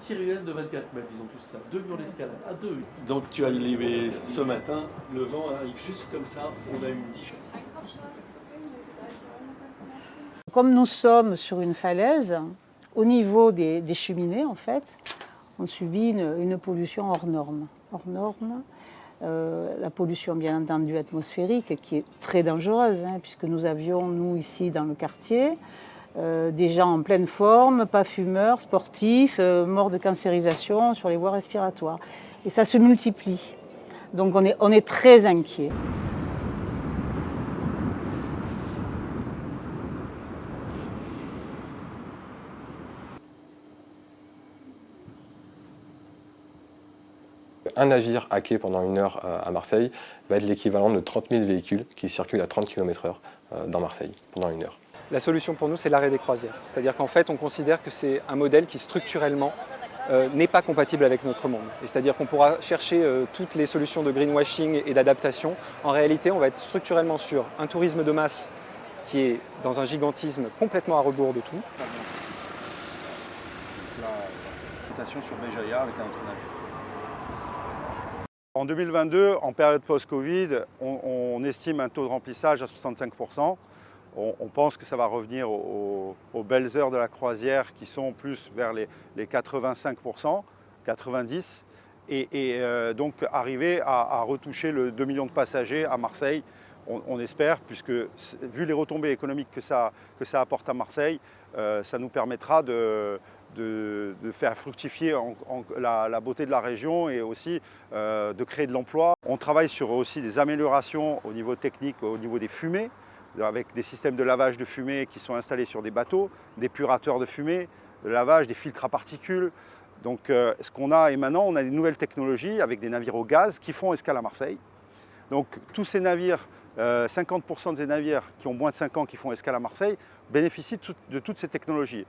tyrolienne de 24 mètres, ils ont tous ça. 2 millions d'escalades, à 2. Donc tu as levé ce matin, le vent arrive juste comme ça, on a une différence. Comme nous sommes sur une falaise, au niveau des cheminées, en fait, on subit une pollution hors norme. Hors norme. La pollution, bien entendu, atmosphérique, qui est très dangereuse, puisque nous avions, nous, ici, dans le quartier, des gens en pleine forme, pas fumeurs, sportifs, morts de cancérisation sur les voies respiratoires. Et ça se multiplie. Donc on est très inquiets. Un navire à quai pendant 1 heure à Marseille va être l'équivalent de 30 000 véhicules qui circulent à 30 km/h dans Marseille pendant 1 heure. La solution pour nous, c'est l'arrêt des croisières. C'est-à-dire qu'en fait, on considère que c'est un modèle qui structurellement n'est pas compatible avec notre monde. C'est-à-dire qu'on pourra chercher toutes les solutions de greenwashing et d'adaptation. En réalité, on va être structurellement sur un tourisme de masse qui est dans un gigantisme complètement à rebours de tout. La citation sur Béjaïa avec un autre navire. En 2022, en période post-Covid, on estime un taux de remplissage à 65%. On pense que ça va revenir aux belles heures de la croisière qui sont plus vers les 85%, 90%, et donc arriver à retoucher le 2 millions de passagers à Marseille, on espère, puisque vu les retombées économiques que ça apporte à Marseille, ça nous permettra de faire fructifier la beauté de la région et aussi de créer de l'emploi. On travaille sur aussi des améliorations au niveau technique, au niveau des fumées, avec des systèmes de lavage de fumée qui sont installés sur des bateaux, des purateurs de fumée, de lavage, des filtres à particules. Donc ce qu'on a, et maintenant on a des nouvelles technologies avec des navires au gaz qui font escale à Marseille. Donc tous ces navires, 50% des navires qui ont moins de 5 ans qui font escale à Marseille bénéficient de toutes ces technologies.